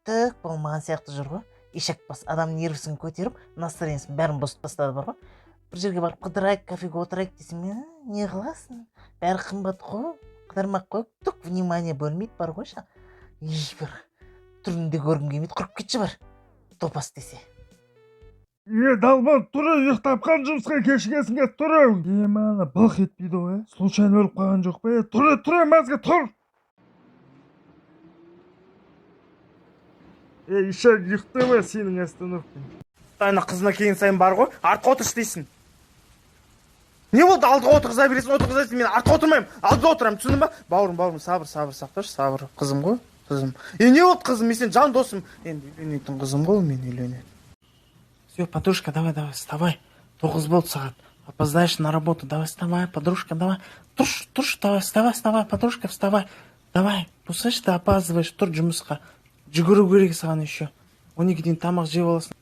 түк болмаған сияқты жүр ғой. Ешек бас адам нервісін көтеріп, настроениесін бәрін бұзып тастады бар ғой. Бір жерге барып қыдырайық, кафеге отырайық десем, не қыласың? Бәрі қымбат қой, қыдырмақ қой, түк внимание бөлмейді бар ғой ша. Бір түрінде көргім келмейді, құрып кетші бар. Топас десе. Далбан, тұры, ұйықтапқан жұмысқа кешігесің, тұры. Мана былқ етпейді ғой, случайно өліп қалған жоқ па? Тұры, мәзге, тұр. Ишак, ұйықтама сенің остановкаң. Ана қызына келген сайын бар ғой, артқа отыршы дейсің. Не болды, алдыға отырғыза бересің, мен артқа отырмаймын, алдыға отырамын, түсіндің ба? Бауырым, сабыр сақташы, сабыр, қызым ғой, қызым. Не болды қызым, мен сен жан досым. Енді үйленетін қызым ғой, мен үйленетін. Все, подружка, давай, вставай. 9 болды сағат. Опоздаешь на работу, давай, вставай, подружка, давай. Тұрш, давай, вставай, подружка, вставай. Давай, слышишь, ты опаздываешь, тұр жұмысқа. Жүгіру керек саған еще. 12-ден тамақ жеп аласың.